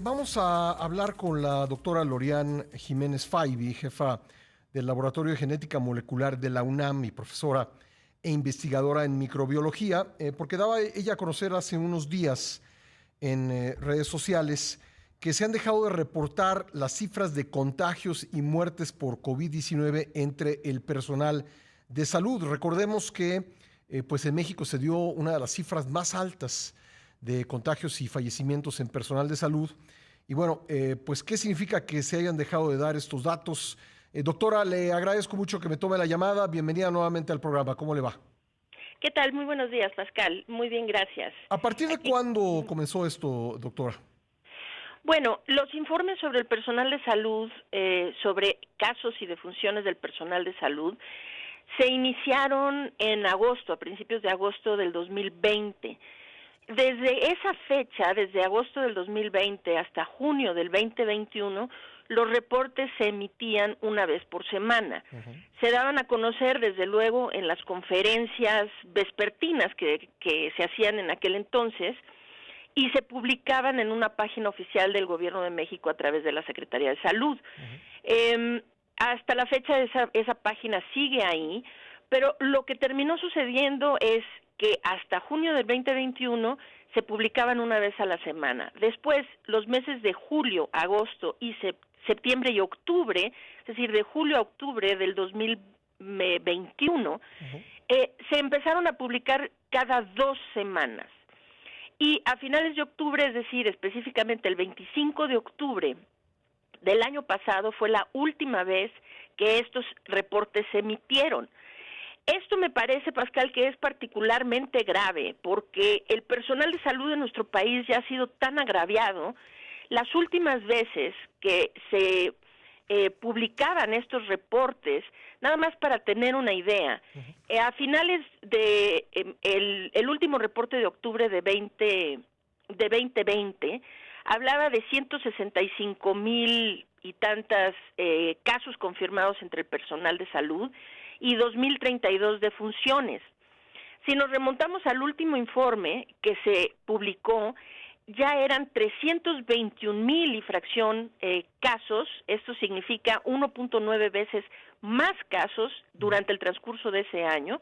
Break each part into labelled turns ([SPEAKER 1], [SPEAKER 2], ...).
[SPEAKER 1] Vamos a hablar con la doctora Lorian Jiménez Faibi, jefa del Laboratorio de Genética Molecular de la UNAM y profesora e investigadora en microbiología, porque daba ella a conocer hace unos días en redes sociales que se han dejado de reportar las cifras de contagios y muertes por COVID-19 entre el personal de salud. Recordemos que pues en México se dio una de las cifras más altas de contagios y fallecimientos en personal de salud. Y bueno, pues, ¿qué significa que se hayan dejado de dar estos datos? Doctora, le agradezco mucho que me tome la llamada. Bienvenida nuevamente al programa. ¿Cómo le va?
[SPEAKER 2] ¿Qué tal? Muy buenos días, Pascal. Muy bien, gracias.
[SPEAKER 1] ¿A partir de
[SPEAKER 2] Aquí,
[SPEAKER 1] cuándo comenzó esto, doctora?
[SPEAKER 2] bueno, los informes sobre el personal de salud, sobre casos y defunciones del personal de salud, se iniciaron en agosto, a principios de agosto del 2020. Desde esa fecha, desde agosto del 2020 hasta junio del 2021, los reportes se emitían una vez por semana. Se daban a conocer, desde luego, en las conferencias vespertinas que se hacían en aquel entonces y se publicaban en una página oficial del Gobierno de México a través de la Secretaría de Salud. Hasta la fecha esa página sigue ahí, pero lo que terminó sucediendo es que hasta junio del 2021 se publicaban una vez a la semana. Después, los meses de julio, agosto y septiembre y octubre, es decir, de julio a octubre del 2021, se empezaron a publicar cada 2 semanas. Y a finales de octubre, es decir, específicamente el 25 de octubre del año pasado, fue la última vez que estos reportes se emitieron. Esto me parece, Pascal, que es particularmente grave porque el personal de salud de nuestro país ya ha sido tan agraviado. Las últimas veces que se publicaban estos reportes, nada más para tener una idea, a finales de el último reporte de octubre de 2020, hablaba de 165,000 y tantas casos confirmados entre el personal de salud y 2,032 defunciones. Si nos remontamos al último informe que se publicó, ya eran 321,000 y fracción casos. Esto significa 1.9 veces más casos durante el transcurso de ese año,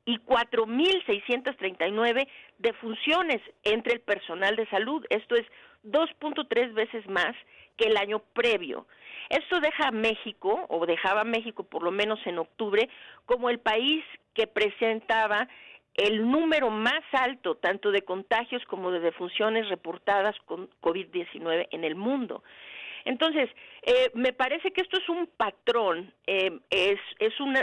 [SPEAKER 2] y 4,639 defunciones entre el personal de salud. Esto es 2.3 veces más que el año previo. Esto deja a México, o dejaba a México por lo menos en octubre, como el país que presentaba el número más alto tanto de contagios como de defunciones reportadas con COVID-19 en el mundo. Entonces, me parece que esto es un patrón, es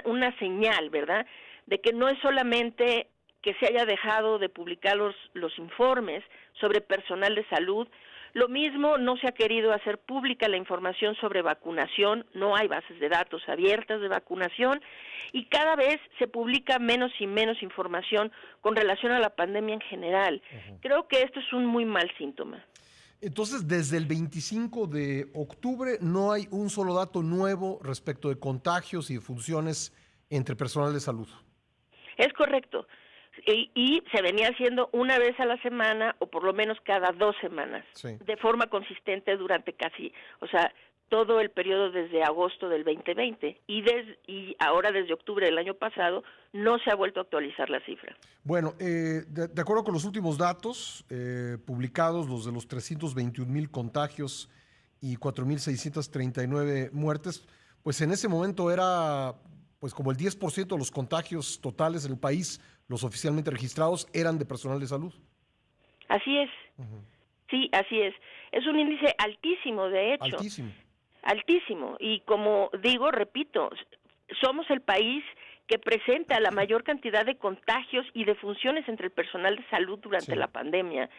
[SPEAKER 2] una señal, ¿verdad?, de que no es solamente que se haya dejado de publicar los informes sobre personal de salud. Lo mismo, no se ha querido hacer pública la información sobre vacunación, no hay bases de datos abiertas de vacunación y cada vez se publica menos y menos información con relación a la pandemia en general. Creo que esto es un muy mal síntoma.
[SPEAKER 1] Entonces, desde el 25 de octubre no hay un solo dato nuevo respecto de contagios y defunciones entre personal de salud.
[SPEAKER 2] Es correcto. Y se venía haciendo una vez a la semana o por lo menos cada 2 semanas,
[SPEAKER 1] Sí.
[SPEAKER 2] de forma consistente durante todo el periodo desde agosto del 2020 y ahora desde octubre del año pasado no se ha vuelto a actualizar la cifra.
[SPEAKER 1] Bueno, de acuerdo con los últimos datos publicados, los de los 321,000 contagios y 4,639 muertes, pues en ese momento era pues como el 10% de los contagios totales en el país, los oficialmente registrados, eran de personal de salud.
[SPEAKER 2] Así es. Sí, así es. Es un índice altísimo, de hecho.
[SPEAKER 1] Altísimo.
[SPEAKER 2] Altísimo. Y como digo, repito, somos el país que presenta la mayor cantidad de contagios y defunciones entre el personal de salud durante la pandemia.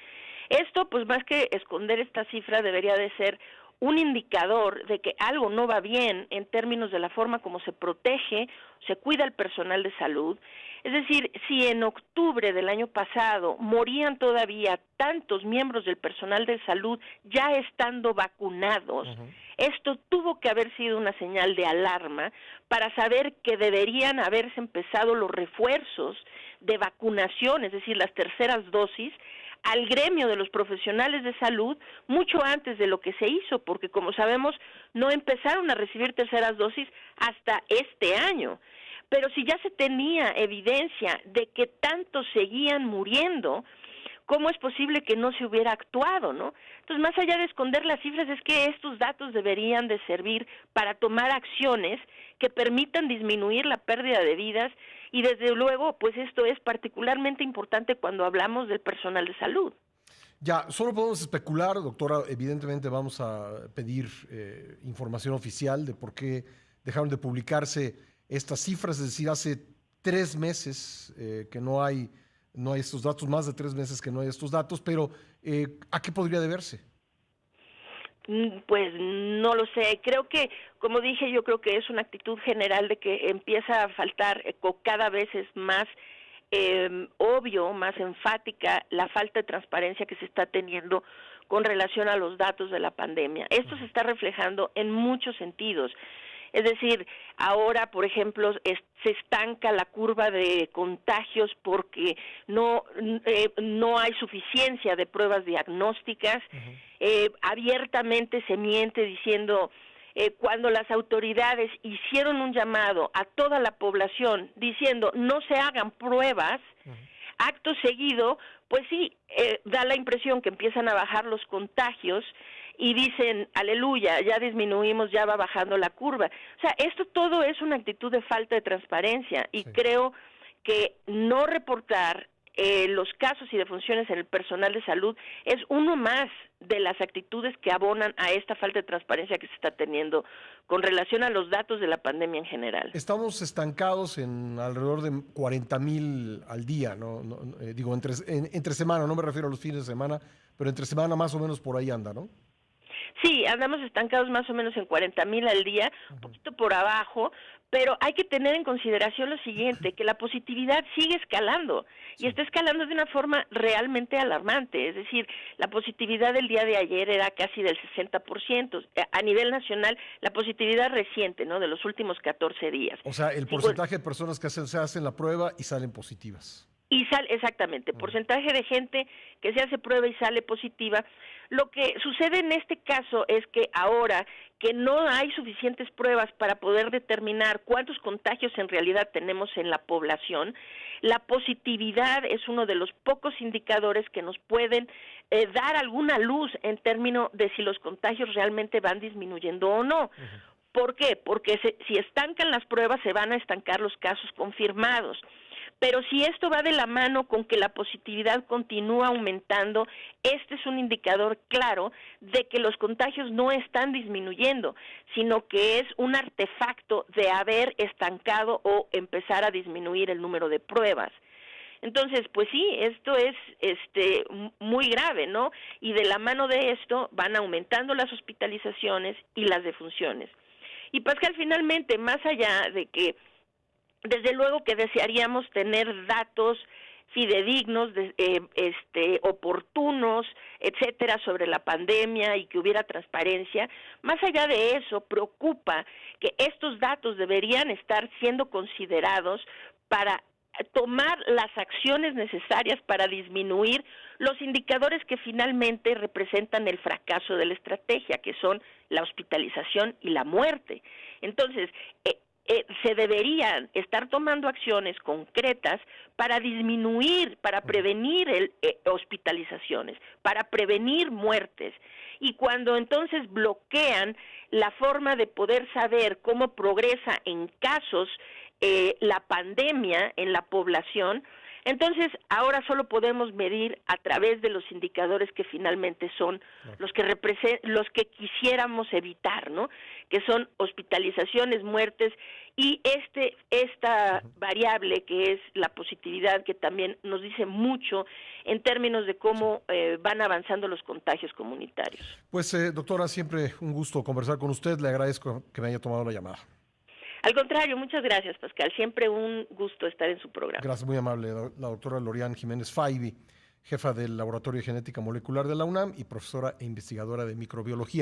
[SPEAKER 2] Esto, pues más que esconder esta cifra, debería de ser un indicador de que algo no va bien en términos de la forma como se protege, se cuida el personal de salud. Es decir, si en octubre del año pasado morían todavía tantos miembros del personal de salud ya estando vacunados, esto tuvo que haber sido una señal de alarma para saber que deberían haberse empezado los refuerzos de vacunación, es decir, las terceras dosis, al gremio de los profesionales de salud mucho antes de lo que se hizo, porque como sabemos no empezaron a recibir terceras dosis hasta este año. Pero si ya se tenía evidencia de que tantos seguían muriendo, ¿cómo es posible que no se hubiera actuado, no? Entonces, más allá de esconder las cifras, es que estos datos deberían de servir para tomar acciones que permitan disminuir la pérdida de vidas y, desde luego, pues esto es particularmente importante cuando hablamos del personal de salud.
[SPEAKER 1] Ya, solo podemos especular, doctora. Evidentemente vamos a pedir información oficial de por qué dejaron de publicarse estas cifras, es decir, hace 3 meses que no hay estos datos, más de 3 meses que no hay estos datos, pero ¿a qué podría deberse?
[SPEAKER 2] Pues no lo sé, creo que, como dije, yo creo que es una actitud general de que empieza a faltar cada vez es más obvio, más enfática la falta de transparencia que se está teniendo con relación a los datos de la pandemia. Esto se está reflejando en muchos sentidos. Es decir, ahora, por ejemplo, se estanca la curva de contagios porque no hay suficiencia de pruebas diagnósticas. Abiertamente se miente diciendo, cuando las autoridades hicieron un llamado a toda la población diciendo no se hagan pruebas, acto seguido, pues sí, da la impresión que empiezan a bajar los contagios y dicen, aleluya, ya disminuimos, ya va bajando la curva. O sea, esto todo es una actitud de falta de transparencia y creo que no reportar los casos y defunciones en el personal de salud es uno más de las actitudes que abonan a esta falta de transparencia que se está teniendo con relación a los datos de la pandemia en general.
[SPEAKER 1] Estamos estancados en alrededor de 40,000 al día, ¿no? Digo, entre semana, no me refiero a los fines de semana, pero entre semana más o menos por ahí anda, ¿no?
[SPEAKER 2] Sí, andamos estancados más o menos en 40,000 al día, un poquito por abajo, pero hay que tener en consideración lo siguiente, que la positividad sigue escalando y está escalando de una forma realmente alarmante. Es decir, la positividad del día de ayer era casi del 60%. A nivel nacional, la positividad reciente, ¿no?, de los últimos 14 días.
[SPEAKER 1] O sea, el porcentaje de personas que se hacen la prueba y salen positivas.
[SPEAKER 2] Exactamente, porcentaje de gente que se hace prueba y sale positiva. Lo que sucede en este caso es que ahora que no hay suficientes pruebas para poder determinar cuántos contagios en realidad tenemos en la población, la positividad es uno de los pocos indicadores que nos pueden dar alguna luz en términos de si los contagios realmente van disminuyendo o no. ¿Por qué? Porque si estancan las pruebas, se van a estancar los casos confirmados. Pero si esto va de la mano con que la positividad continúa aumentando, este es un indicador claro de que los contagios no están disminuyendo, sino que es un artefacto de haber estancado o empezar a disminuir el número de pruebas. Entonces, pues sí, esto es muy grave, ¿no? Y de la mano de esto van aumentando las hospitalizaciones y las defunciones. Y Pascal, finalmente, más allá de que desde luego que desearíamos tener datos fidedignos, oportunos, etcétera, sobre la pandemia y que hubiera transparencia. Más allá de eso, preocupa que estos datos deberían estar siendo considerados para tomar las acciones necesarias para disminuir los indicadores que finalmente representan el fracaso de la estrategia, que son la hospitalización y la muerte. Entonces, se deberían estar tomando acciones concretas para disminuir, para prevenir hospitalizaciones, para prevenir muertes. Y cuando entonces bloquean la forma de poder saber cómo progresa en casos la pandemia en la población, entonces ahora solo podemos medir a través de los indicadores que finalmente son los que quisiéramos evitar, ¿no? Que son hospitalizaciones, muertes y esta variable que es la positividad, que también nos dice mucho en términos de cómo van avanzando los contagios comunitarios.
[SPEAKER 1] Pues doctora, siempre un gusto conversar con usted. Le agradezco que me haya tomado la llamada.
[SPEAKER 2] Al contrario, muchas gracias, Pascal. Siempre un gusto estar en su programa.
[SPEAKER 1] Gracias, muy amable. La doctora Lorian Jiménez Faibi, jefa del Laboratorio de Genética Molecular de la UNAM y profesora e investigadora de microbiología.